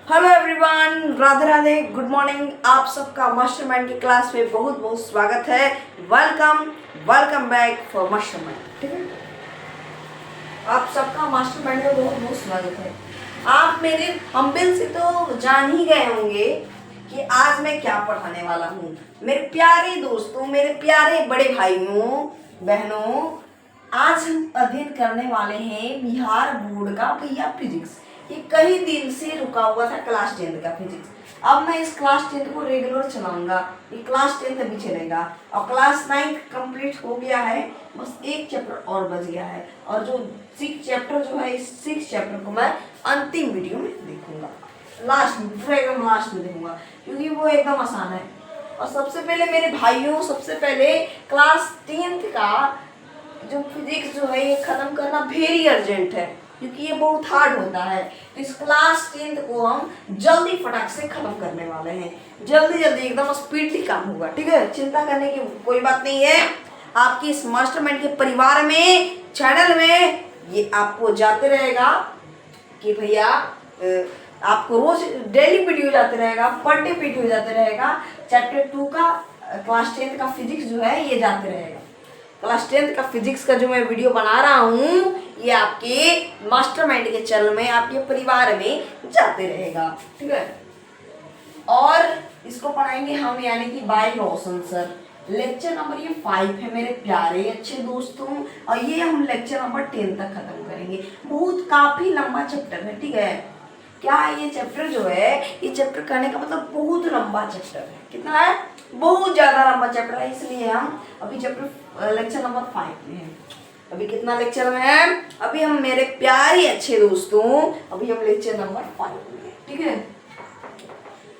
Hello everyone, Radhe Radhe, good morning. आप सबका mastermind की क्लास में बहुत बहुत स्वागत है। Welcome welcome back for mastermind. ठीक है, आप सबका मास्टरमाइंड में बहुत बहुत स्वागत है। आप मेरे हम्बल से तो जान ही गए होंगे कि आज मैं क्या पढ़ाने वाला हूँ। मेरे प्यारे दोस्तों, मेरे प्यारे बड़े भाइयों बहनों, आज हम अध्ययन करने वाले हैं बिहार बोर्ड का भैया फिजिक्स। ये कई दिन से रुका हुआ था क्लास 10 का फिजिक्स। अब मैं इस क्लास 10 को रेगुलर चलाऊंगा। ये क्लास 10 अभी चलेगा और क्लास 9 कंप्लीट हो गया है। बस एक चैप्टर और बच गया है और जो 6 चैप्टर जो है, इस 6 चैप्टर को मैं अंतिम वीडियो में देखूंगा, लास्ट में, पूरा एकदम लास्ट में देखूंगा, क्योंकि वो एकदम आसान है। और सबसे पहले मेरे भाइयों, सबसे पहले क्लास 10 का जो फिजिक्स जो है ये खत्म करना वेरी अर्जेंट है, क्योंकि ये बहुत हार्ड होता है। इस क्लास 10 को हम जल्दी फटाक से खत्म करने वाले हैं। जल्दी जल्दी एकदम स्पीडली काम होगा। ठीक है, चिंता करने की कोई बात नहीं है। आपकी इस मास्टरमाइंड के परिवार में, चैनल में ये आपको जाते रहेगा कि भैया आपको रोज डेली वीडियो जाते रहेगा, पर डे वीडियो जाते रहेगा। चैप्टर 2 का क्लास 10 का फिजिक्स जो है ये जाते रहेगा। क्लास 10 का फिजिक्स का जो मैं वीडियो बना रहा हूँ ये आपके मास्टरमाइंड के चैनल में, आपके परिवार में जाते रहेगा। ठीक है, और इसको पढ़ाएंगे हम, यानी कि बाय रोशन सर। लेक्चर नंबर ये 5 है मेरे प्यारे अच्छे दोस्तों, और ये हम लेक्चर नंबर 10 तक खत्म करेंगे। बहुत काफी लंबा चैप्टर है। ठीक है, क्या है ये चैप्टर जो है, ये चैप्टर करने का मतलब बहुत लंबा चैप्टर है। कितना है? बहुत ज्यादा लंबा चैप्टर है, इसलिए हम अभी चैप्टर लेक्चर नंबर 5 में है। अभी कितना लेक्चर में है? अभी हम मेरे प्यारे अच्छे दोस्तों, अभी हम लेक्चर नंबर 5 में है। ठीक है,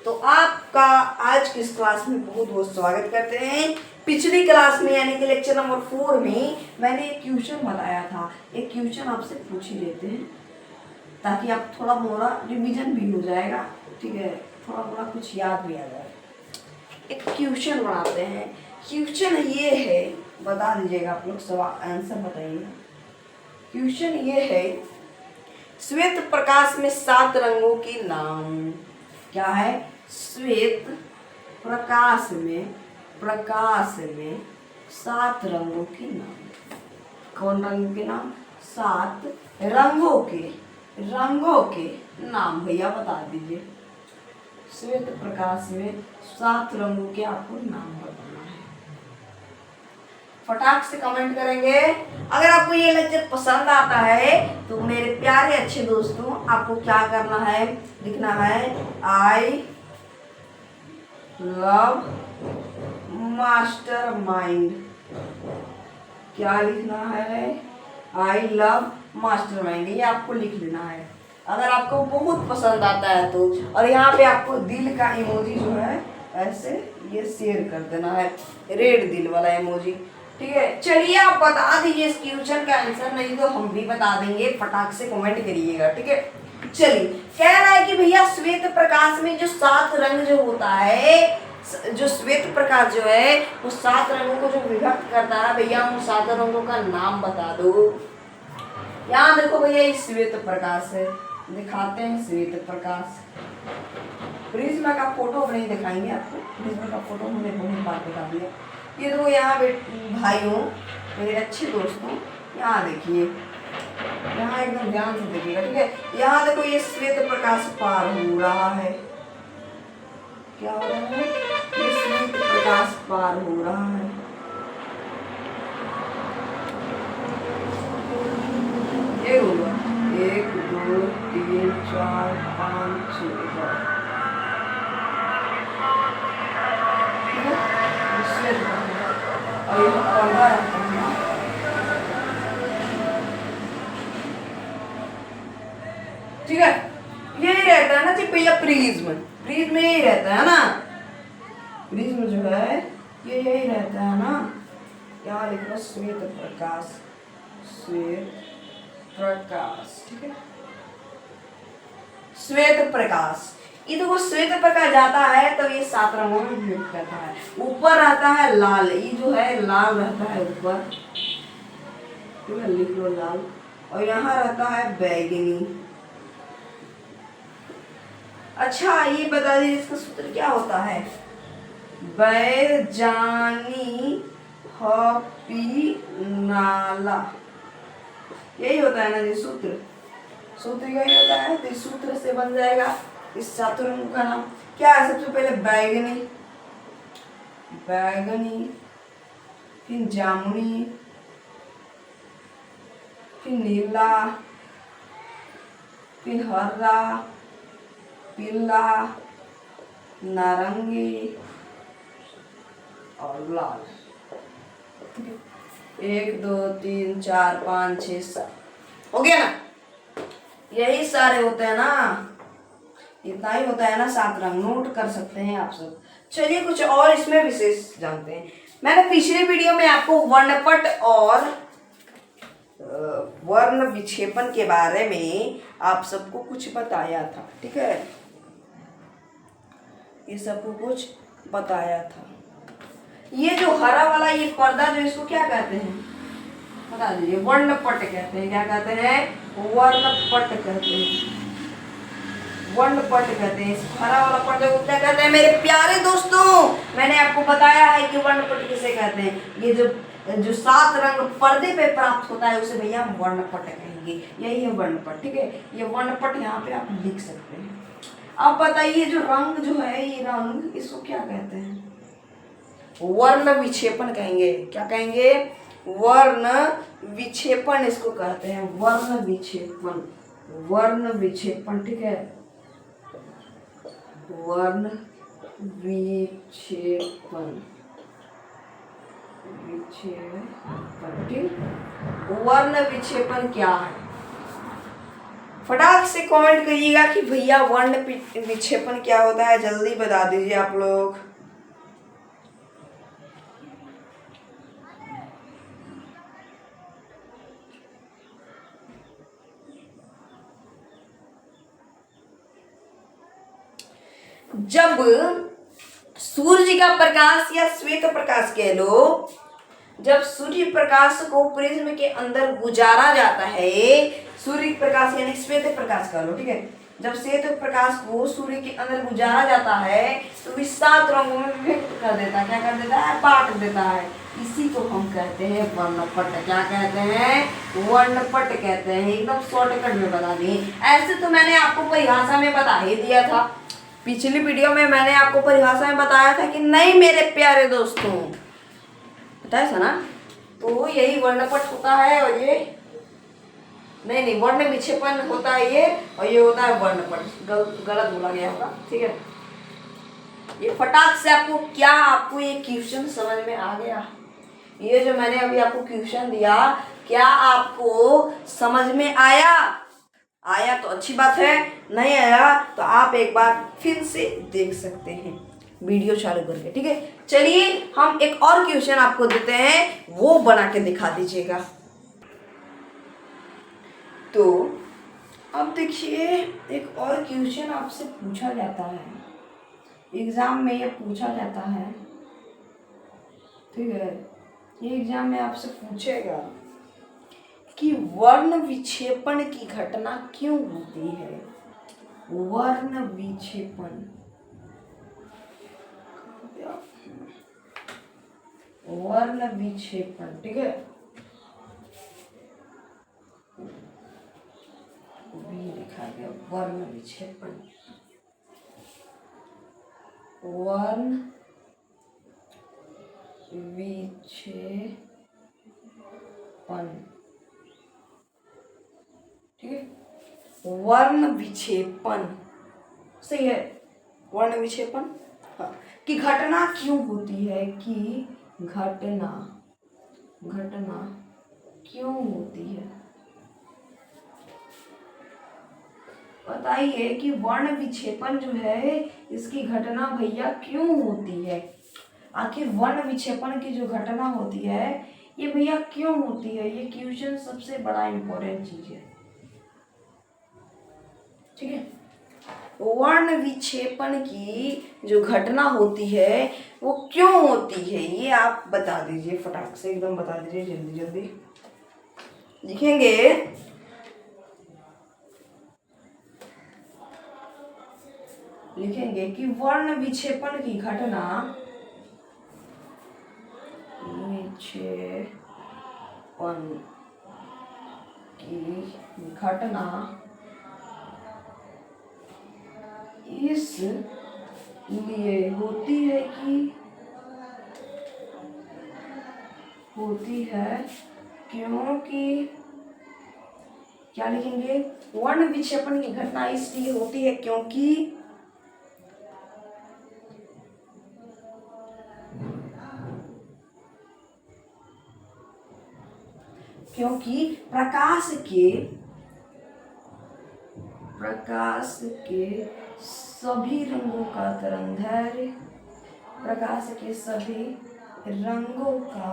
तो आपका आज की इस क्लास में बहुत बहुत स्वागत करते हैं। पिछली क्लास में यानी कि लेक्चर नंबर 4 में मैंने एक क्वेश्चन बताया था। एक क्वेश्चन आपसे पूछ ही लेते हैं ताकि आप थोड़ा मोड़ा रिवीजन भी हो जाएगा। ठीक है, थोड़ा मोड़ा कुछ याद भी आ जाए। एक क्वेश्चन बनाते हैं। क्वेश्चन ये है, बता दीजिएगा आप लोग, सवाल आंसर बताइए। क्वेश्चन ये है, श्वेत प्रकाश में 7 रंगों के नाम। क्या है? श्वेत प्रकाश में 7 रंगों के नाम। कौन रंगों के नाम? 7 रंगों के नाम भैया बता दीजिए। श्वेत प्रकाश में 7 रंगों के आपको नाम बताना है। फटाक से कमेंट करेंगे। अगर आपको ये लेक्चर पसंद आता है तो मेरे प्यारे अच्छे दोस्तों, आपको क्या करना है? लिखना है आई लव मास्टरमाइंड। क्या लिखना है? आई लव मास्टरमाइंड, ये आपको लिख लेना है अगर आपको बहुत पसंद आता है तो। और यहाँ पे आपको दिल का इमोजी जो है ऐसे ये शेयर कर देना है, रेड दिल वाला इमोजी। ठीक है, चलिए आप बता दीजिए इस क्वेश्चन का आंसर, नहीं तो हम भी बता देंगे। फटाक से कमेंट करिएगा। ठीक है, चलिए। कह रहा है कि भैया श्वेत प्रकाश में जो 7 रंग जो होता है, जो श्वेत प्रकाश जो है वो 7 रंगों को जो विभक्त करता है, भैया उन 7 रंगों का नाम बता दो। यहाँ देखो भैया, ये श्वेत प्रकाश है, दिखाते हैं श्वेत प्रकाश। प्रिज्मा का फोटो नहीं दिखाएंगे आपको, प्रिज्मा का फोटो हमने बहुत बार दिखा दिया। ये देखो यहाँ भाइयों, मेरे अच्छे दोस्तों, यहाँ देखिए, यहाँ एकदम ध्यान से देखिएगा। ठीक है, यहाँ देखो ये श्वेत प्रकाश पार हो रहा है। क्या हो रहा है? ये श्वेत प्रकाश पार हो रहा है। ये होगा 1 2 3 4 5 6 7। ठीक है, यही रहता है ना जी भैया, प्रिज्म यही रहता है ना। प्रिज्म जो है ये यही रहता है ना। यहाँ लिखो श्वेत प्रकाश। ठीक है, श्वेत प्रकाश। ये देखो श्वेत प्रकाश जाता है तो ये 7 रंगों में विभक्त रहता है। ऊपर रहता है लाल, ये जो है लाल रहता है ऊपर, लिख लो लाल। और यहाँ रहता है बैगनी, अच्छा ये बता दीजिए इसका सूत्र क्या होता है। बैजानी हपी नाला, यही होता है ना जी सूत्र। सूत्र यही होता है, तो इस सूत्र से बन जाएगा इस चातुरंग का नाम क्या है। सबसे पहले बैगनी, बैगनी, फिर जामुनी, फिर नीला, फिर हरा, पीला, नारंगी और लाल। 1 2 3 4 5 6 7 हो गया ना। यही सारे होते हैं ना, इतना ही होता है ना 7 रंग, नोट कर सकते हैं आप सब। चलिए कुछ और इसमें विशेष जानते हैं। मैंने पिछले वीडियो में आपको वर्णपट और वर्ण विक्षेपण के बारे में आप सबको कुछ बताया था, ठीक है। ये सबको कुछ बताया था। ये जो हरा वाला ये पर्दा जो, इसको क्या कहते हैं बता दीजिए। वर्णपट कहते हैं। क्या कहते हैं? वर्णपट कहते हैं। वर्णपट कहते हैं। हरा वाला पर्दा को क्या कहते हैं मेरे प्यारे दोस्तों? मैंने आपको बताया है कि वर्णपट किसे कहते हैं। ये जो 7 रंग पर्दे पे प्राप्त होता है उसे भैया हम वर्णपट कहेंगे। यही है वर्णपट, ठीक है। ये वर्णपट यहाँ पे आप लिख सकते हैं। अब बताइए जो रंग जो है, ये रंग इसको क्या कहते हैं? वर्ण विक्षेपण कहेंगे। क्या कहेंगे? वर्ण विक्षेपण इसको कहते हैं। वर्ण विक्षेपण, वर्ण विक्षेपण, ठीक है। वर्ण विक्षेपण, विक्षेपण, ठीक। वर्ण विक्षेपण क्या है? फटाक से कमेंट करिएगा कि भैया वर्ण विक्षेपण क्या होता है, जल्दी बता दीजिए आप लोग। जब सूर्य का प्रकाश या श्वेत प्रकाश कह लो, जब सूर्य प्रकाश को प्रिज्म के अंदर गुजारा जाता है, सूर्य प्रकाश यानी श्वेत प्रकाश कह लो, ठीक है। जब श्वेत प्रकाश को सूर्य के अंदर गुजारा जाता है तो इस 7 रंगों में विभक्त कर देता है। क्या कर देता है? बांट देता है। इसी को हम कहते हैं वर्णपट। क्या कहते हैं? वर्णपट कहते हैं। एकदम शॉर्टकट में बता दिए। ऐसे तो मैंने आपको परिभाषा में बता ही दिया था। पिछली वीडियो में मैंने आपको परिभाषा में बताया था कि नहीं मेरे प्यारे दोस्तों, बताया था ना। तो यही वर्णपट होता है और ये नहीं वर्ण विक्षेपण होता है ये, और ये होता है वर्णपट। गलत बोला गया होगा, ठीक है। ये फटाक से आपको ये क्वेश्चन समझ में आ गया? ये जो मैंने अभी आपको क्वेश्चन दिया, क्या आपको समझ में आया? आया तो अच्छी बात है, नहीं आया तो आप एक बार फिर से देख सकते हैं वीडियो चालू करके, ठीक है। चलिए हम एक और क्वेश्चन आपको देते हैं, वो बना के दिखा दीजिएगा। तो अब देखिए एक और क्वेश्चन आपसे पूछा जाता है, एग्जाम में ये पूछा जाता है, ठीक है। ये एग्जाम में आपसे पूछेगा कि वर्ण विक्षेपण की घटना क्यों होती है। वर्ण विक्षेपण, वर्ण विक्षेपण, ठीक है। लिखा गया वर्ण विक्षेपण, वर्ण विक्षेपण, ठीक है। वर्ण विक्षेपण सही है। वर्ण विक्षेपण की घटना क्यों होती है, कि घटना क्यों होती है। बताइए कि वर्ण विक्षेपण जो है इसकी घटना भैया क्यों होती है। आखिर वर्ण विक्षेपण की जो घटना होती है ये भैया क्यों होती है। ये क्वेश्चन सबसे बड़ा इंपॉर्टेंट चीज है, ठीक है। वर्ण विक्षेपण की जो घटना होती है वो क्यों होती है, ये आप बता दीजिए फटाक से, एकदम बता दीजिए जल्दी जल्दी। लिखेंगे लिखेंगे कि वर्ण विक्षेपण की घटना विक्षेपण की घटना इसलिए होती है क्योंकि क्या लिखेंगे, वर्ण विक्षेपण की घटना इसलिए होती है क्योंकि प्रकाश के सभी रंगों का तरंगदैर्घ्य, प्रकाश के सभी रंगों का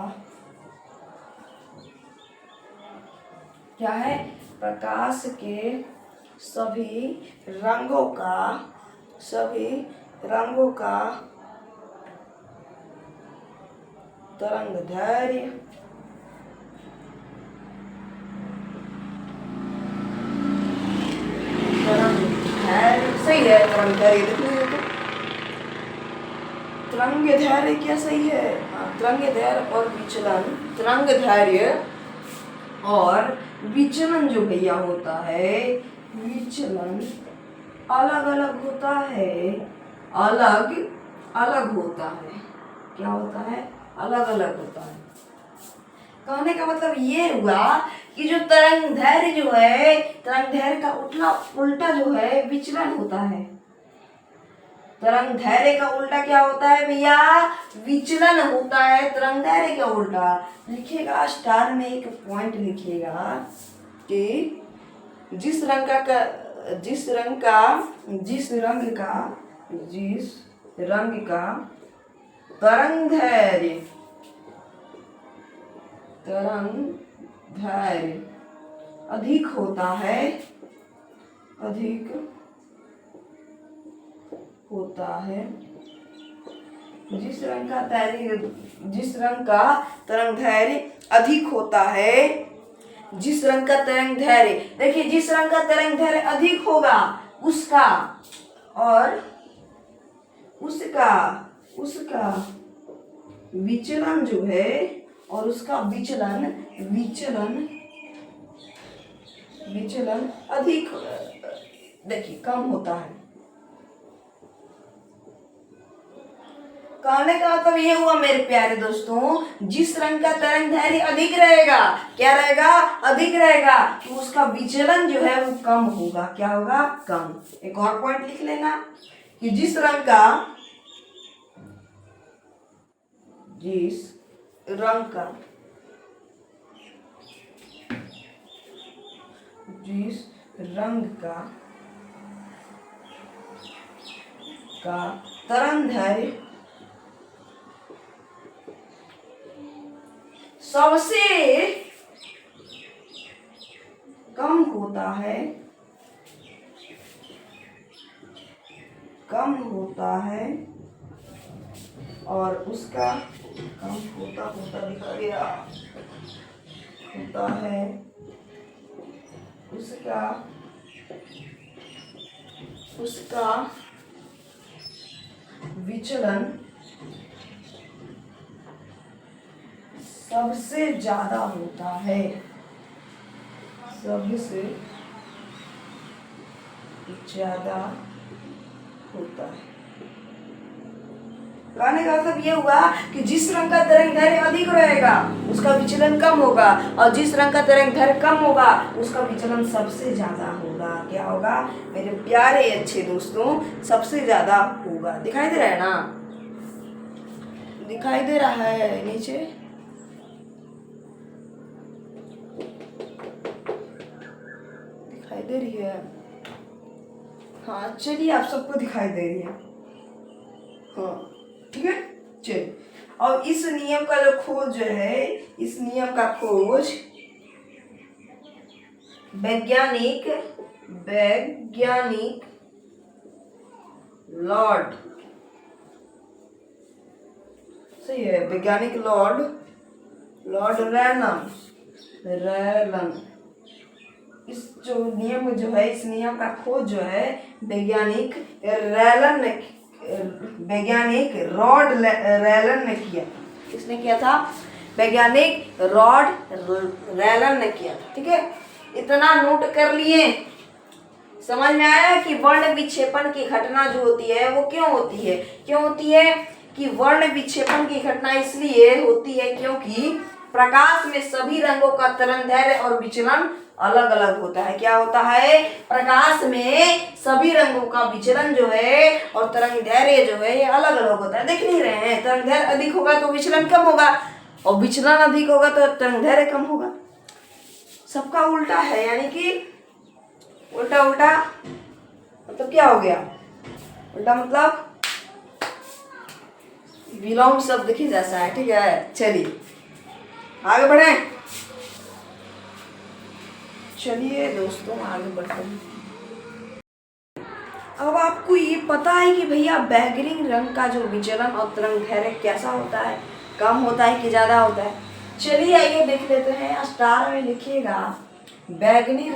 क्या है, प्रकाश के सभी रंगों का तरंगदैर्घ्य सही है। तरंगदैर्घ्य क्या सही है? तरंगदैर्घ्य और विचलन, तरंगदैर्घ्य और विचलन जो भैया होता है, विचलन अलग अलग होता है, अलग अलग होता है। क्या होता है? अलग अलग होता है। कहने का मतलब ये हुआ कि जो तरंगदैर्घ्य जो है, तरंगदैर्घ्य का उल्टा जो है विचलन होता है। तरंगदैर्घ्य का उल्टा क्या होता है भैया? विचलन होता है तरंगदैर्घ्य का उल्टा। लिखेगा स्टार में एक पॉइंट लिखेगा कि जिस रंग का तरंगदैर्घ्य अधिक होता है, जिस रंग का तरंगदैर्घ्य अधिक होता है, जिस रंग का तरंगदैर्घ्य, देखिए जिस रंग का तरंगदैर्घ्य अधिक होगा उसका विचलन जो है, और उसका विचलन अधिक, देखिए कम होता है। कहने का मतलब ये हुआ मेरे प्यारे दोस्तों, जिस रंग का तरंगदैर्घ्य अधिक रहेगा, क्या रहेगा? अधिक रहेगा, तो उसका विचलन जो है वो कम होगा। क्या होगा? कम। एक और पॉइंट लिख लेना कि जिस रंग का तरंगदैर्घ्य सबसे कम होता है और उसका कम होता दिखा गया होता है, उसका विचलन सबसे ज्यादा होता है, सबसे ज्यादा होता है। कहने का मतलब ये हुआ कि जिस रंग का तरंगदैर्घ्य अधिक रहेगा उसका विचलन कम होगा, और जिस रंग का तरंगदैर्घ्य कम होगा उसका विचलन सबसे ज्यादा होगा। क्या होगा मेरे प्यारे अच्छे दोस्तों? सबसे ज्यादा होगा। दिखाई दे रहा है ना? दिखाई दे रहा है नीचे? दिखाई दे रही है? हाँ चलिए, आप सबको दिखाई दे रही है। हाँ ठीक है, चलिए। और इस नियम का जो खोज जो है, इस नियम का खोज वैज्ञानिक लॉर्ड, सही है, वैज्ञानिक लॉर्ड रैलन इस जो नियम जो है, इस नियम का खोज जो है वैज्ञानिक रॉड रेलन ने किया। किसने किया था? वैज्ञानिक रॉड रेलन ने किया था। ठीक है, इतना नोट कर लिए। समझ में आया कि वर्ण विक्षेपण की घटना जो होती है वो क्यों होती है? क्यों होती है कि वर्ण विक्षेपण की घटना इसलिए होती है क्योंकि प्रकाश में सभी रंगों का तरंगदैर्घ्य और विचलन अलग अलग होता है। क्या होता है? प्रकाश में सभी रंगों का विचलन जो है और तरंगदैर्घ्य जो है ये अलग अलग होता है। देख नहीं रहे हैं? तरंगदैर्घ्य अधिक होगा तो विचलन कम होगा और विचलन अधिक होगा तो तरंगदैर्घ्य कम होगा। सबका उल्टा है, यानी कि उल्टा उल्टा मतलब क्या हो गया? उल्टा मतलब विलोम शब्द की जैसा है। ठीक है, चलिए आगे बढ़े। चलिए दोस्तों आगे बढ़ते हैं। अब आपको ये पता है कि भैया बैगनी रंग का जो विचलन और तरंगदैर्घ्य कैसा होता है? कम होता है कि ज्यादा होता है? चलिए आइए देख लेते हैं। स्टार में लिखिएगा बैगनी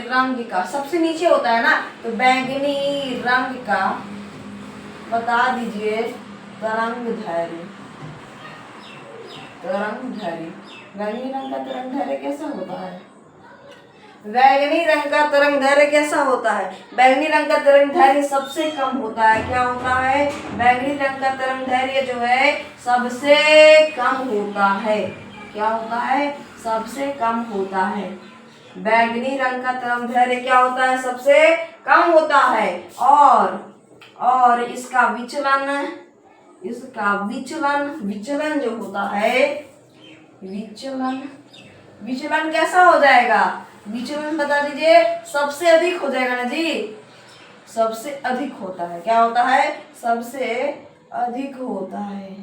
रंग का सबसे नीचे होता है ना, तो बैगनी रंग का बता दीजिए तरंगदैर्घ्य। बैगनी रंग का तरंगदैर्घ्य कैसा होता है? बैगनी रंग का तरंगदैर्घ्य कैसा होता है? बैगनी रंग का तरंगदैर्घ्य सबसे कम होता है। क्या होता है? बैगनी रंग का तरंगदैर्घ्य जो है सबसे कम होता है। क्या होता है? सबसे कम होता है। बैगनी रंग का तरंगदैर्घ्य क्या होता है? सबसे कम होता है। और इसका विचलन जो होता है, विचलन कैसा हो जाएगा? विचलन बता दीजिए। सबसे अधिक हो जाएगा ना जी, सबसे अधिक होता है। क्या होता है? सबसे अधिक होता है।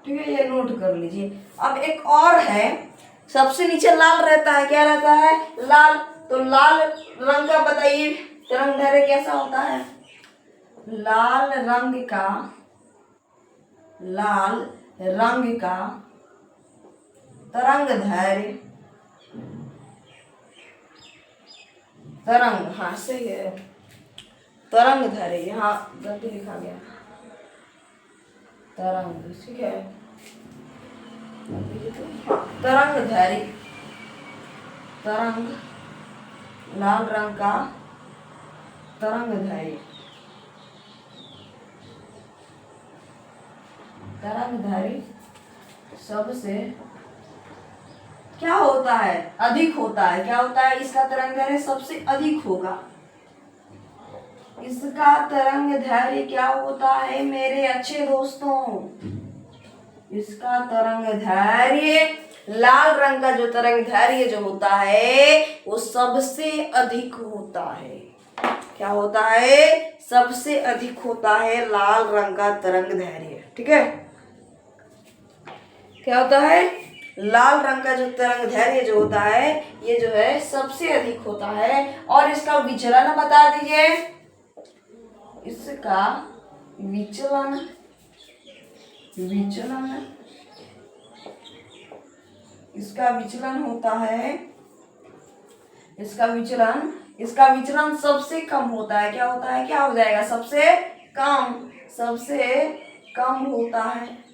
ठीक है, ये नोट कर लीजिए। अब एक और है, सबसे नीचे लाल रहता है। क्या रहता है? लाल। तो लाल रंग का बताइए तरंगदैर्घ्य कैसा होता है? लाल रंग का हाँ सही है, तरंगदैर्घ्य। यहाँ गलती लिखा गया, तरंग। ठीक है, तरंगदैर्घ्य, लाल रंग का तरंगदैर्घ्य सबसे क्या होता है? अधिक होता है। क्या होता है? इसका तरंगदैर्घ्य सबसे अधिक होगा। इसका तरंगदैर्घ्य क्या होता है मेरे अच्छे दोस्तों? इसका तरंगदैर्घ्य, लाल रंग का जो तरंगदैर्घ्य जो होता है वो सबसे अधिक होता है। क्या होता है? सबसे अधिक होता है लाल रंग का तरंगदैर्घ्य। ठीक है, क्या होता है? लाल रंग का जो तरंगदैर्घ्य जो होता है ये जो है सबसे अधिक होता है। और इसका विचलन बता दीजिए। इसका विचलन होता है, इसका विचलन सबसे कम होता है। क्या होता है? क्या हो जाएगा? सबसे कम होता है।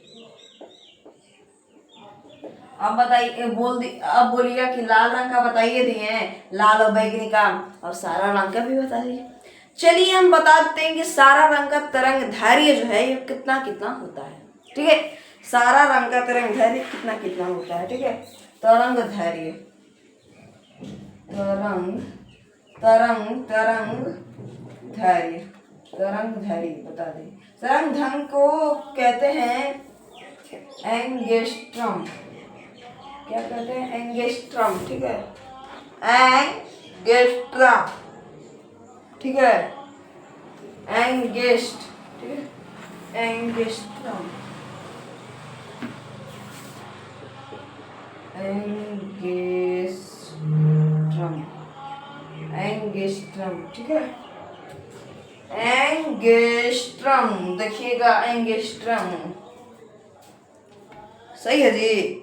अब बताइए, अब बोलिएगा कि लाल रंग का बताइए दिए हैं, लाल और बैगनी का, और सारा रंग का भी बता दीजिए। चलिए हम बता देते हैं कि सारा रंग का तरंगदैर्घ्य जो है ये कितना कितना होता है। ठीक है, सारा रंग का तरंगदैर्घ्य कितना कितना होता है। ठीक है, तरंगदैर्घ्य बता दें। तरंगदैर्घ्य को कहते हैं एंगस्ट्रॉम। क्या कहते हैं? एंगस्ट्रॉम। ठीक है, एंगस्ट्रॉम। ठीक है, एंगस्ट्रॉम। ठीक है, एंगस्ट्रॉम। देखिएगा एंगस्ट्रॉम सही है जी।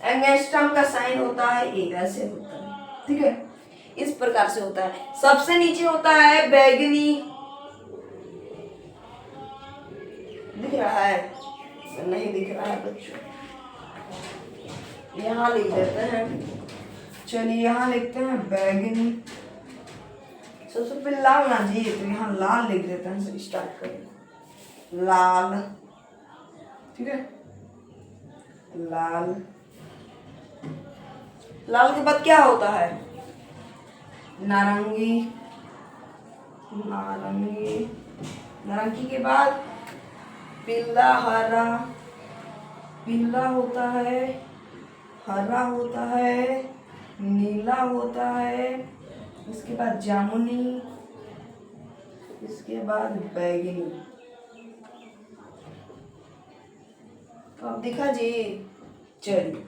एंगस्ट्रॉम का साइन होता है ए, ऐसे होता है। ठीक है, इस प्रकार से होता है। सबसे नीचे होता है बैगनी, दिख रहा है? नहीं दिख रहा है बच्चों, यहाँ लिख देते हैं। चलिए यहाँ लिखते हैं बैगनी। सबसे पहले लाल ना जी, तो यहाँ लाल लिख देते हैं। स्टार्ट करें, लाल, ठीक है, लाल। लाल के बाद क्या होता है? नारंगी, नारंगी। नारंगी के बाद पीला, हरा, पीला होता है, हरा होता है, नीला होता है, इसके बाद जामुनी, इसके बाद बैगनी। तो अब दिखा जी। चलिए,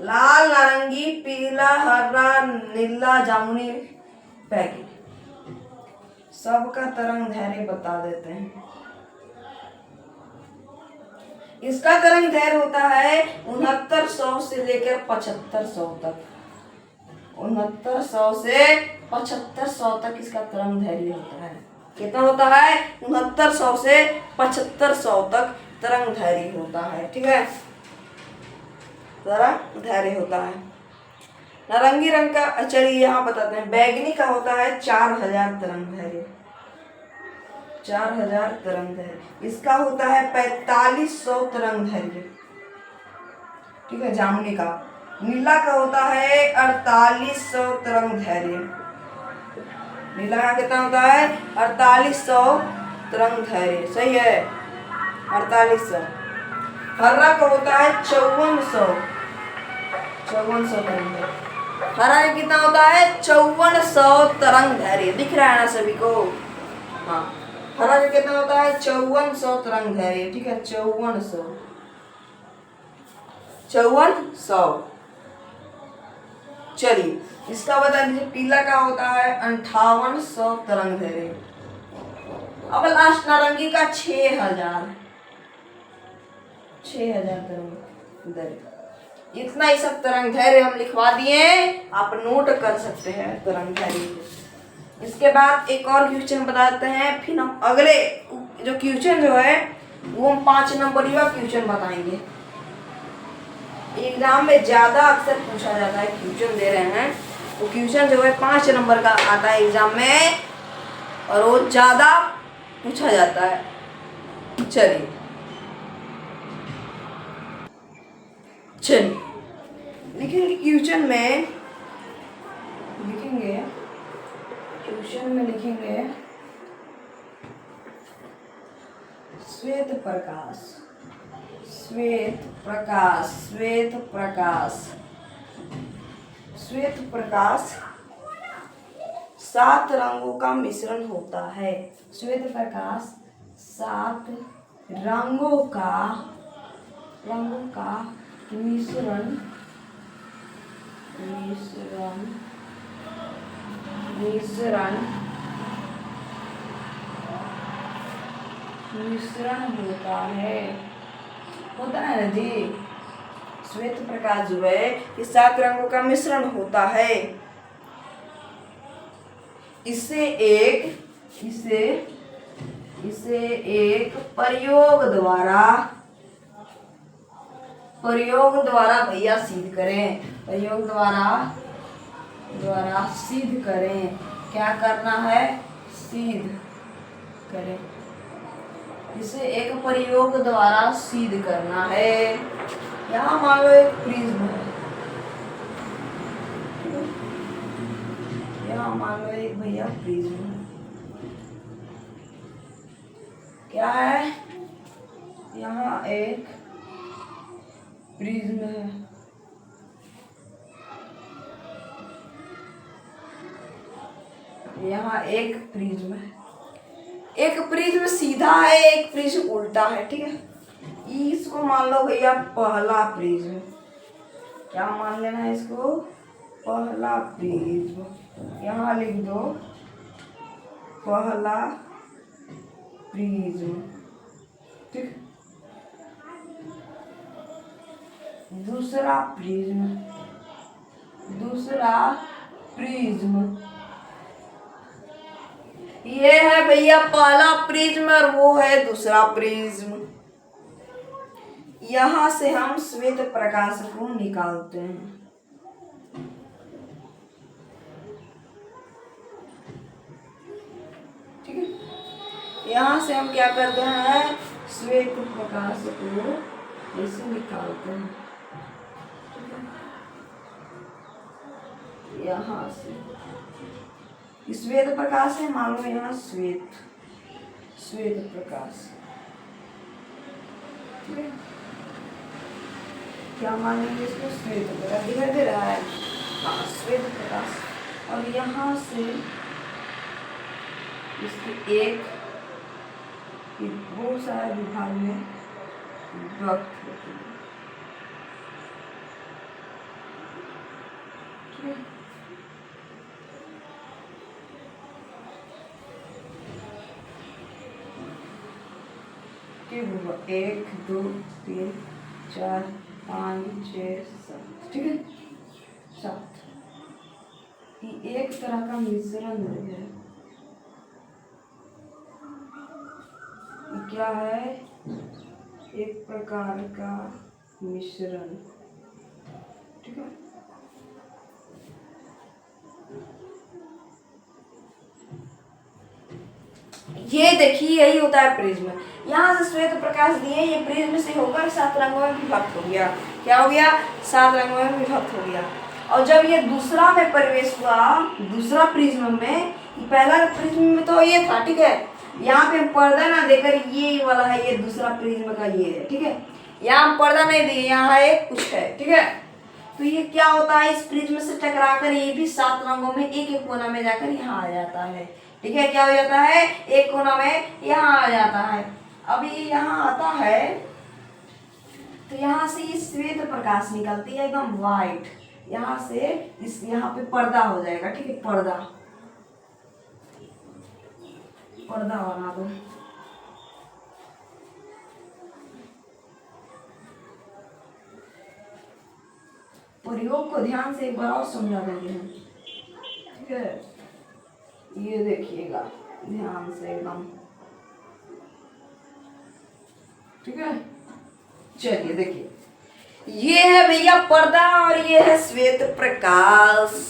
लाल, नारंगी, पीला, हरा, नीला, जामुनी, बैगनी, सबका तरंग दैर्घ्य बता देते हैं। इसका तरंग दैर्घ्य होता है 6900 से लेकर 7500 तक। 6900 से 7500 तक इसका तरंग दैर्घ्य होता है। कितना होता है? 6900 से 7500 तक तरंग दैर्घ्य होता है। ठीक है, तरंग दैर्घ्य होता है। नारंगी रंग का, चलिए यहाँ बताते हैं। बैगनी का होता है 4000 तरंग दैर्घ्य, 4000 तरंग दैर्घ्य। इसका होता है 4500 तरंग दैर्घ्य। ठीक है, जामुनी का। नीला का होता है 4800 तरंग दैर्घ्य। नीला का कितना होता है? 4800 तरंग दैर्घ्य। सही है, 4800। हरा का होता है 5400, 5400 तरंग दैर्घ्य। हरा का कितना होता है? 5400 तरंग दैर्घ्य। दिख रहा है ना सभी को? हाँ, हरा का कितना होता है? 5400 तरंग दैर्घ्य। ठीक है, 5400, 5400। चलिए, इसका बता दीजिए। पीला का होता है 5800 तरंग दैर्घ्य। अब लास्ट नारंगी का 6000, 6000 तरंग दैर्घ्य। इतना ही सब तरंग दैर्घ्य हम लिखवा दिए, आप नोट कर सकते हैं तरंग दैर्घ्य। इसके बाद एक और क्वेश्चन बताते हैं, फिर हम अगले जो क्वेश्चन जो है वो हम 5 नंबर का क्वेश्चन बताएंगे। एग्जाम में ज्यादा अक्सर पूछा जाता है, क्वेश्चन दे रहे हैं वो क्वेश्चन जो है 5 नंबर का आता है एग्जाम में, और वो ज्यादा पूछा जाता है। चलिए लिखेंगे क्वेश्चन में, लिखेंगे क्वेश्चन में, लिखेंगे श्वेत प्रकाश, श्वेत प्रकाश, श्वेत प्रकाश, श्वेत प्रकाश 7 रंगों का मिश्रण होता है। श्वेत प्रकाश 7 रंगों का मिश्रण होता है ना जी। श्वेत प्रकाश जो है ये 7 रंगों का मिश्रण होता है। इसे एक प्रयोग द्वारा भैया सिद्ध करें, प्रयोग द्वारा सिद्ध करें। क्या करना है? सिद्ध करें। इसे एक प्रयोग द्वारा सिद्ध करना है। यहाँ मान लो एक प्रिज्म है, यहाँ मान लो एक भैया प्रिज्म है। क्या है? यहाँ एक प्रिज्म है। यहाँ एक प्रिज्म है। एक प्रिज्म सीधा है, एक प्रिज्म उल्टा है। ठीक है, इसको मान लो भैया पहला प्रिज्म। क्या मान लेना है इसको? पहला प्रिज्म। यहाँ लिख दो पहला प्रिज्म। ठीक, दूसरा प्रिज्म, दूसरा प्रिज्म। ये है भैया पहला प्रिज्म और वो है दूसरा प्रिज्म। यहां से हम श्वेत प्रकाश को निकालते हैं। ठीक है, यहां से हम क्या करते हैं, श्वेत प्रकाश को ऐसे निकालते हैं। यहाँ से श्वेत प्रकाश है, मान लो यहाँ श्वेत प्रकाश, ठीक है, क्या मानेंगे इसको, श्वेत प्रकाश दिखाई दे रहा है, हाँ श्वेत प्रकाश। और यहाँ से इसके एक बहुत सारे विभाग में विभक्त होती है। एक दो तीन चार पाँच छः सात, ठीक है, सात। ये एक तरह का मिश्रण है। क्या है, एक प्रकार का मिश्रण, ठीक है। ये देखिए यही होता है प्रिज्म। यहाँ से श्वेत प्रकाश दिए, ये प्रिज्म से होकर 7 रंगों में विभक्त हो गया। क्या हो गया, 7 रंगों में विभक्त हो गया। और जब ये दूसरा में प्रवेश हुआ, दूसरा प्रिज्म में, पहला प्रिज्म में तो ये था, ठीक है, यहाँ पे हम पर्दा ना देकर ये वाला है, ये दूसरा प्रिज्म का ये है, ठीक है, यहाँ हम पर्दा नहीं दिए, यहाँ एक कुछ है, ठीक है। तो ये क्या होता है, इस प्रिज्म से टकराकर ये भी 7 रंगों में एक एक कोना में जाकर यहाँ आ जाता है, ठीक है। क्या हो जाता है, एक कोना में यहाँ आ जाता है। अब ये यहाँ आता है तो यहाँ से ये श्वेत प्रकाश निकलती है एकदम वाइट, यहाँ से इस यहाँ पे पर्दा हो जाएगा, ठीक है, पर्दा बना दो। प्रयोग को ध्यान से एक बार और समझा देंगे हम, ठीक है। ये देखिएगा ध्यान से एकदम, ठीक है। चलिए देखिए, ये है भैया पर्दा और ये है श्वेत प्रकाश।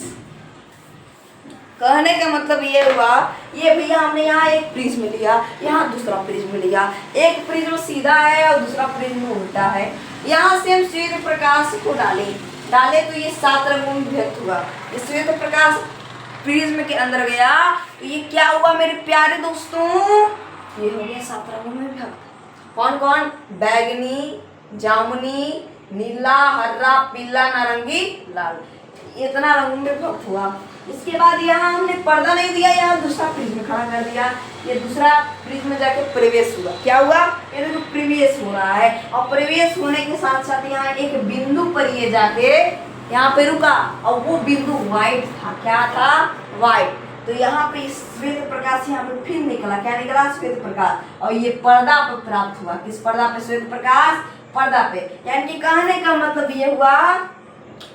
कहने का मतलब ये हुआ, ये भैया हमने यहाँ एक प्रिज्म लिया, यहाँ दूसरा प्रिज्म लिया, एक प्रिज्म सीधा है और दूसरा प्रिज्म उल्टा है। यहाँ से हम श्वेत प्रकाश को डाले तो ये 7 रंगों में विभक्त हुआ। ये श्वेत प्रकाश प्रिज्म के अंदर गया तो ये क्या हुआ मेरे प्यारे दोस्तों, ये हो गया 7 रंगों में विभक्त। कौन कौन, बैगनी, जामुनी, नीला, हरा, पीला, नारंगी, लाल, इतना रंगों में विभक्त हुआ। इसके बाद यहाँ हमने पर्दा नहीं दिया, यहाँ दूसरा प्रिज्म खड़ा कर दिया, ये दूसरा प्रिज्म जाके प्रवेश हुआ। क्या हुआ, ये देखो प्रवेश हो रहा है, और प्रवेश होने के साथ साथ यहाँ एक बिंदु पर ये जाके यहाँ पे रुका, और वो बिंदु व्हाइट था। क्या था, व्हाइट। तो यहाँ पे श्वेत प्रकाश यहाँ पे फिर निकला, क्या निकला, श्वेत प्रकाश, और ये पर्दा पे प्राप्त हुआ। किस पर्दा पे, श्वेत प्रकाश पर्दा पे। यानी कि कहने का मतलब ये हुआ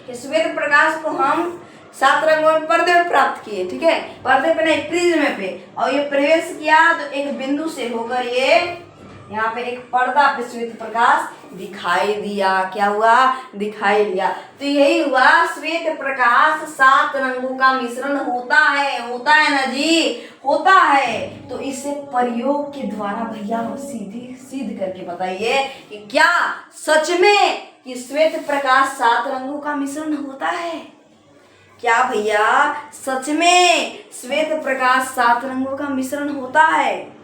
कि श्वेत प्रकाश को हम 7 रंगों में पर्दे में प्राप्त किए, ठीक है, पर्दे पे नहीं, प्रिज्म पे, और ये प्रवेश किया तो एक बिंदु से होकर ये यहाँ पे एक पर्दा पे श्वेत प्रकाश दिखाई दिया। क्या हुआ, दिखाई दिया। तो यही हुआ, श्वेत प्रकाश 7 रंगों का मिश्रण होता है ना जी, होता है। तो इसे प्रयोग के द्वारा भैया सीधे सिद्ध करके बताइए कि क्या सच में कि श्वेत प्रकाश 7 रंगों का मिश्रण होता है। क्या भैया सच में श्वेत प्रकाश 7 रंगों का मिश्रण होता है।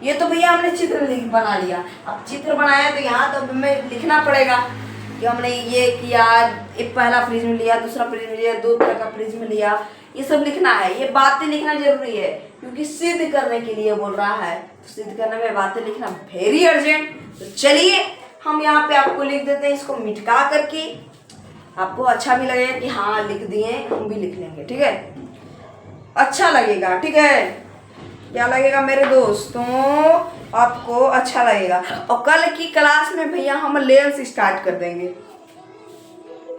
ये तो भैया हमने चित्र बना लिया। अब चित्र बनाया तो यहाँ तो हमें लिखना पड़ेगा कि हमने ये किया, एक पहला प्रिज्म लिया, दूसरा प्रिज्म लिया, 2 तरह का प्रिज्म लिया, ये सब लिखना है। ये बातें लिखना जरूरी है क्योंकि सिद्ध करने के लिए बोल रहा है, तो सिद्ध करने में बातें लिखना वेरी अर्जेंट। तो चलिए हम यहाँ पे आपको लिख देते हैं, इसको मिटका करके, आपको अच्छा भी लगेगा कि हाँ लिख दिए, हम भी लिख लेंगे, ठीक है, अच्छा लगेगा, ठीक है। क्या लगेगा मेरे दोस्तों, आपको अच्छा लगेगा। और कल की क्लास में भैया हम लेंस स्टार्ट कर देंगे,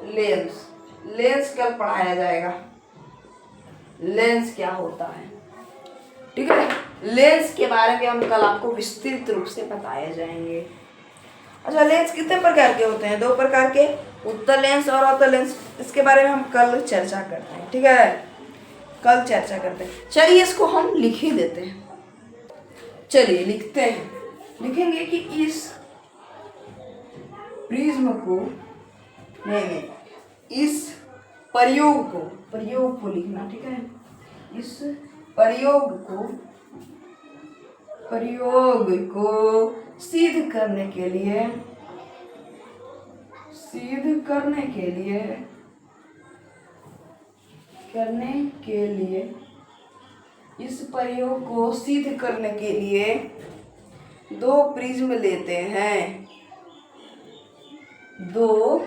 लेंस कल पढ़ाया जाएगा, लेंस क्या होता है। ठीक है, लेंस के बारे में हम कल आपको विस्तृत रूप से बताए जाएंगे। अच्छा, लेंस कितने प्रकार के होते हैं? 2 प्रकार के, उत्तल लेंस और अवतल लेंस। इसके बारे में हम कल चर्चा करते हैं। ठीक है, कल चर्चा करते हैं। चलिए इसको हम लिख ही देते हैं। चलिए लिखते हैं। लिखेंगे कि इस प्रिज्म को नहीं, इस प्रयोग को लिखना। ठीक है, इस प्रयोग को सिद्ध करने के लिए इस प्रयोग को सिद्ध करने के लिए 2 प्रिज्म लेते हैं। दो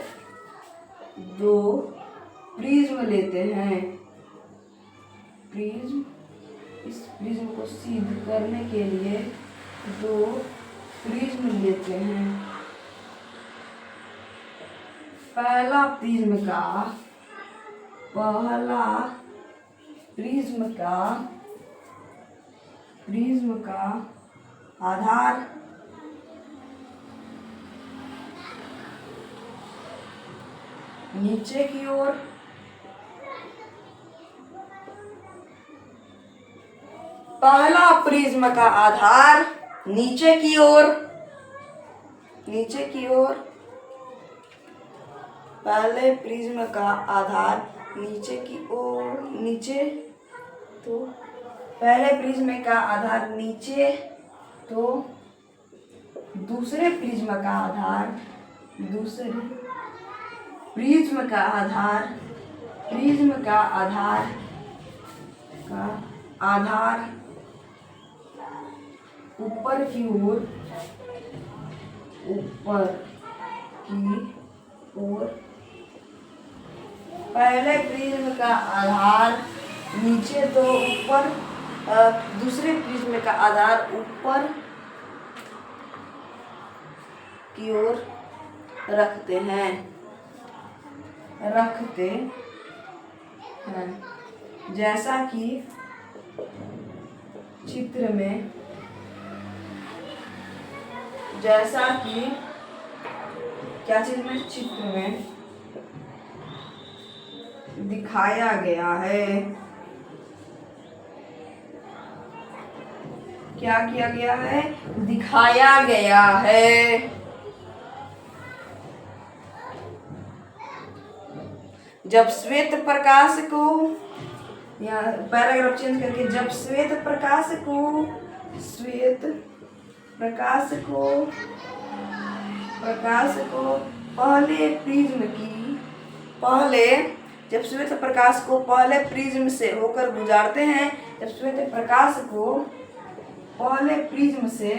प्रिज्म लेते हैं। इस प्रिज्म को सिद्ध करने के लिए 2 प्रिज्म लेते हैं। पहला प्रिज्म का आधार नीचे की ओर, पहला प्रिज्म का आधार नीचे की ओर, पहले प्रिज्म का आधार पहले प्रिज्म का आधार नीचे, तो दूसरे प्रिज्म का आधार ऊपर की ओर, पहले प्रिज्म का आधार नीचे तो ऊपर, दूसरे प्रिज्म का आधार ऊपर की ओर रखते हैं। जैसा कि चित्र में चित्र में दिखाया गया है। क्या किया गया है? दिखाया गया है। जब श्वेत प्रकाश को, यहाँ पैराग्राफ चेंज करके, जब श्वेत प्रकाश को जब श्वेत प्रकाश को पहले प्रिज्म से होकर गुजारते हैं, जब श्वेत प्रकाश को पहले प्रिज्म से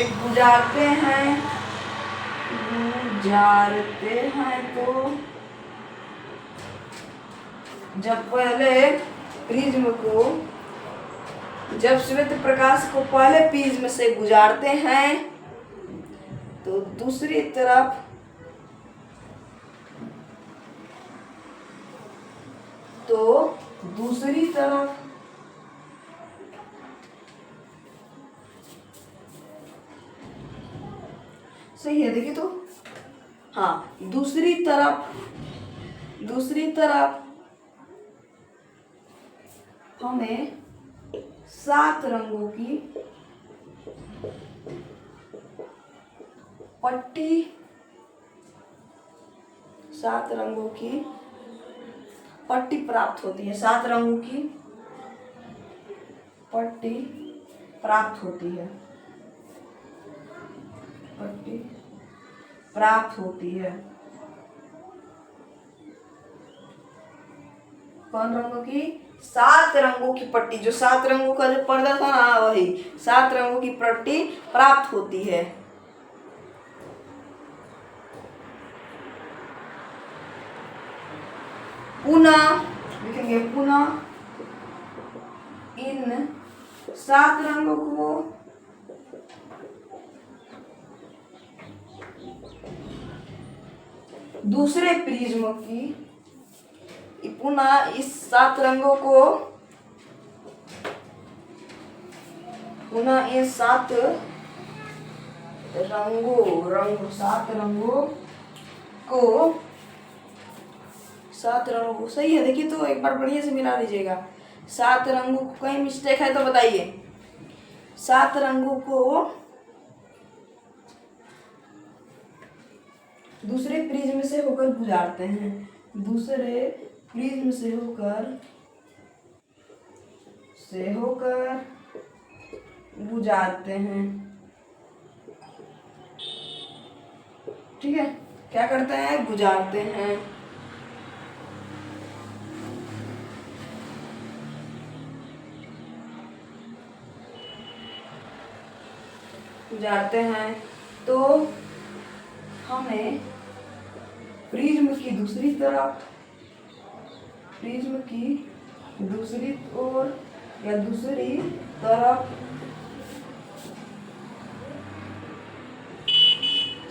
गुजारते हैं तो जब श्वेत प्रकाश को पहले प्रिज्म से गुजारते हैं तो दूसरी तरफ सही है, देखिए तो, हाँ, दूसरी तरफ हमें 7 रंगों की पट्टी, 7 रंगों की पट्टी प्राप्त होती है। 7 रंगों की पट्टी प्राप्त होती है। कौन रंगों की? 7 रंगों की पट्टी। जो 7 रंगों का जो पर्दा था ना, वही 7 रंगों की पट्टी प्राप्त होती है। पुनः लिखेंगे, पुनः इन 7 रंगों को दूसरे प्रिज्म की पुनः इस 7 रंगों को पुनः इन 7 रंगों को 7 रंगों को सही है। देखिए तो एक बार बढ़िया से मिला लीजिएगा। 7 रंगों को कहीं मिस्टेक है तो बताइए। 7 रंगों को दूसरे प्रिज्म से होकर गुजारते हैं। दूसरे प्रिज्म से होकर गुजारते हैं। ठीक है, क्या करते हैं? गुजारते हैं। गुजारते हैं तो हमें प्रिज्म की दूसरी ओर या दूसरी तरफ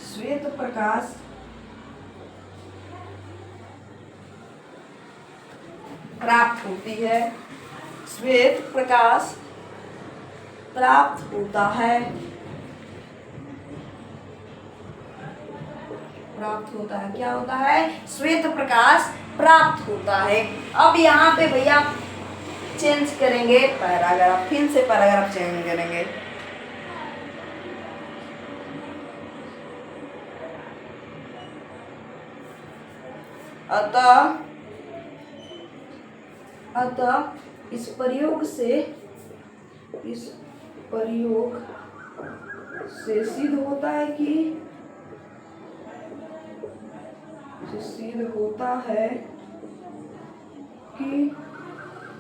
श्वेत प्रकाश प्राप्त होती है। श्वेत प्रकाश प्राप्त होता है। क्या होता है? श्वेत प्रकाश प्राप्त होता है। अब यहाँ पे भैया चेंज करेंगे पैराग्राफ, फिर से पैराग्राफ चेंज करेंगे। अतः इस प्रयोग से सिद्ध होता है कि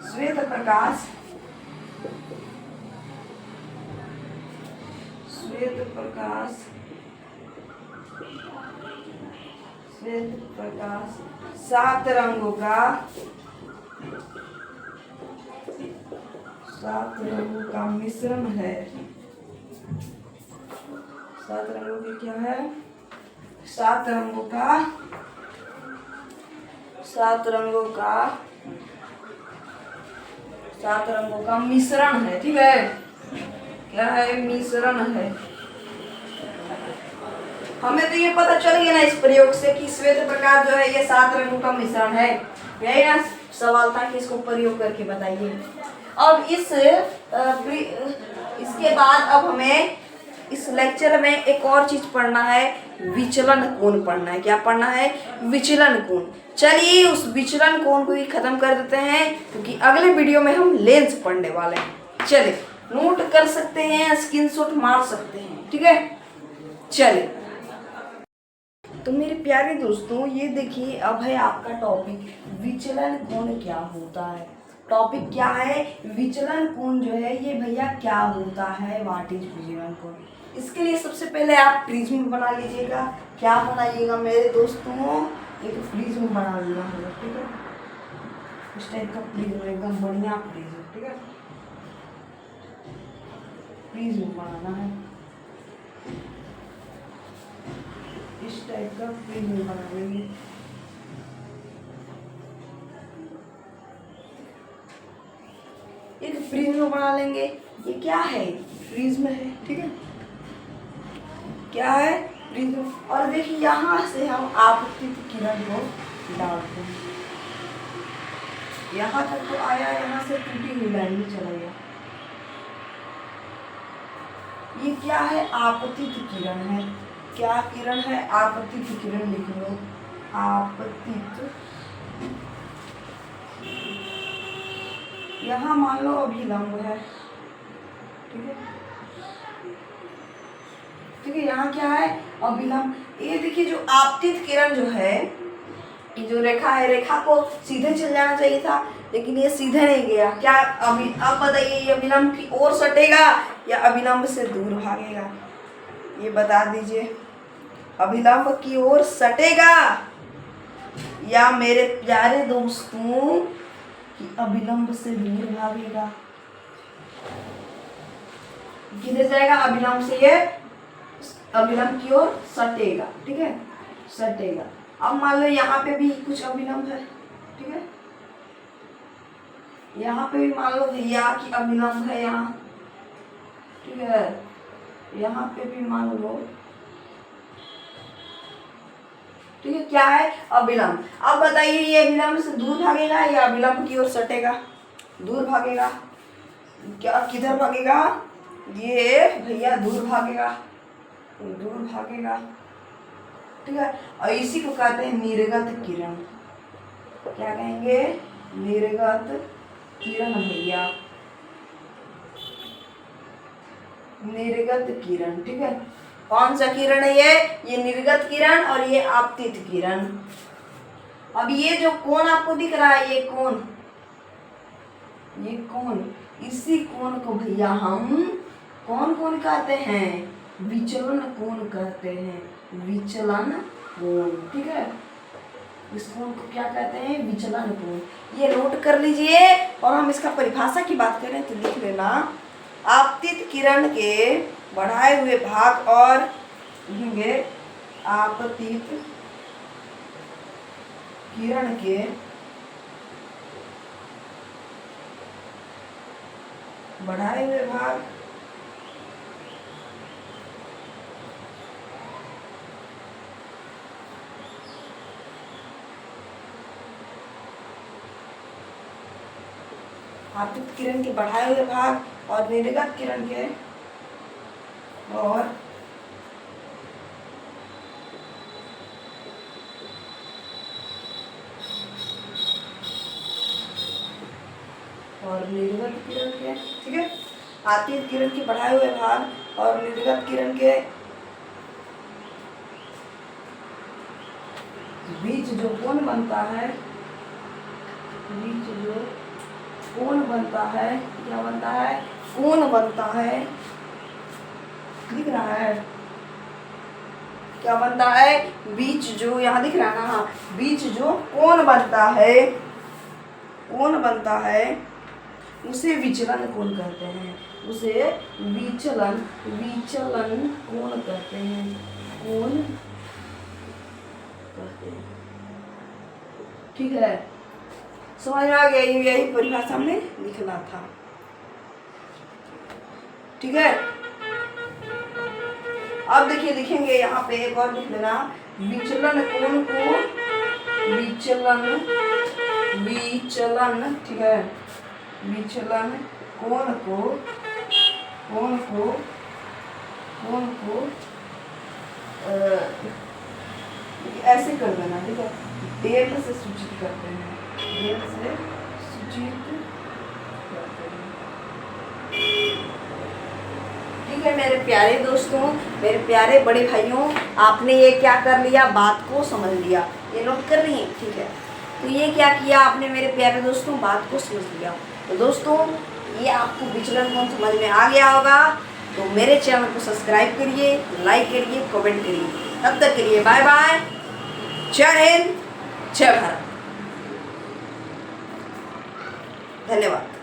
श्वेत प्रकाश सात रंगों का मिश्रण है। 7 रंगों की क्या है? 7 रंगों का मिश्रण है। ठीक है, क्या है? मिश्रण है। हमें तो ये पता चल गया ना इस प्रयोग से कि श्वेत प्रकाश जो है ये 7 रंगों का मिश्रण है। यही ना सवाल था कि इसको प्रयोग करके बताइए। अब इसके बाद अब हमें इस लेक्चर में एक और चीज पढ़ना है, विचलन कोण पढ़ना है। क्या पढ़ना है? विचलन कोण। चलिए उस विचलन कोण को ही खत्म कर देते हैं, क्योंकि अगले वीडियो में हम लेंस पढ़ने वाले हैं। चलिए नोट कर सकते हैं, स्क्रीनशॉट मार सकते हैं। ठीक है, चलिए तो मेरे प्यारे दोस्तों ये देखिए, अब है आपका टॉपिक विचलन कोण क्या होता है। टॉपिक क्या है? विचलन कोण जो है ये भैया क्या होता है, व्हाट इज विचलन कोण। इसके लिए सबसे पहले आप प्रिज्म बना लीजिएगा। क्या बनाइएगा मेरे दोस्तों? एक प्रिज्म बना लीजिएगा। ठीक है, इस टाइप का प्रिज्म, एकदम बढ़िया प्रिज्म। ठीक है, प्रिज्म बनाना है, इस टाइप का प्रिज्म बना लेंगे। एक प्रिज्म बना लेंगे। ये क्या है? प्रिज्म है। ठीक है, क्या है? प्रिज्म। और देखिए यहाँ से हम आपतित किरण को डालते हैं। यहाँ तक तो आया, यहाँ से टूटी हुई लाइन में चला गया। ये क्या है? आपतित किरण है। क्या किरण है? आपतित किरण लिख लो। आपतित, यहाँ मान लो अभिलंब है। ठीक है, ठीक है, यहाँ क्या है? अभिलंब। ये देखिए जो आपतित किरण जो है, ये जो रेखा है, रेखा को सीधे चल जाना चाहिए था, लेकिन ये सीधे नहीं गया। क्या अब बताइए, ये अभिलंब की ओर सटेगा या अभिलंब से दूर भागेगा? ये बता दीजिए, अभिलंब की ओर सटेगा या मेरे प्यारे दोस्तों कि अभिलंब से दूर भागेगा? किधर जाएगा? अभिलंब से ये अभिलंब की ओर सटेगा। ठीक है, सटेगा। अब मान लो यहाँ पे भी कुछ अभिलंब है, ठीक है, यहाँ पे भी मान लो भैया कि अभिलंब है यहाँ, ठीक है, यहाँ पे भी मान लो, ठीक है, क्या है, अभिलंब। अब बताइए ये अभिलंब से दूर भागेगा या अभिलंब की ओर सटेगा? दूर भागेगा। क्या किधर भागेगा? ये भैया दूर भागेगा, दूर भागेगा, ठीक है। और इसी को कहते हैं निर्गत किरण। क्या कहेंगे? निर्गत किरण भैया, निर्गत किरण, ठीक है। कौन सा किरण है ये निर्गत किरण और ये आपतित किरण। अब ये जो कोण आपको दिख रहा है, ये कोण, ये कोण, इसी कोण को भैया हम कौन कोण कहते हैं? विचलन कोण कहते हैं, विचलन कोण, ठीक है। इस कोण को क्या कहते हैं? विचलन कोण। ये नोट कर लीजिए। और हम इसका परिभाषा की बात करें तो लिख लेना, आपतित किरण के बढ़ाए हुए भाग और लिखेंगे आपतित किरण के बढ़ाए हुए भाग आपतित किरण के बढ़ाए हुए भाग और निर्गत किरण के और निर्गत किरण के, ठीक है, आपतित किरण के बढ़ाए हुए भाग और निर्गत किरण के बीच जो कोण बनता है, बीच जो कोण बनता है, क्या बनता है? कोण बनता है, दिख रहा है? क्या बनता है? बीच जो यहाँ दिख रहा है ना, बीच जो कोण बनता है, कोण बनता है, उसे विचलन कोण कहते हैं, उसे विचलन कोण कहते हैं, कोण कहते हैं, ठीक है। समझ में आ गया? यही परिभाषा हमने लिखना था, ठीक है। अब देखिए, लिखेंगे यहाँ पे एक और लिख लेना, विचलन कोण को विचलन, ठीक है, विचलन कोण को ऐसे कर देना, ठीक है, डेल से सूचित करते हैं, डेल से सूचित करते हैं, ठीक है। मेरे प्यारे दोस्तों, मेरे प्यारे बड़े भाइयों, आपने ये क्या कर लिया? बात को समझ लिया। ये नोट कर लिए, ठीक है। तो ये क्या किया आपने मेरे प्यारे दोस्तों? बात को समझ लिया। तो दोस्तों, ये आपको विचलन कोण समझ में आ गया होगा। तो मेरे चैनल को सब्सक्राइब करिए, लाइक करिए, कमेंट करिए। तब तक के लिए बाय बाय, जय हिंद, जय भारत, धन्यवाद।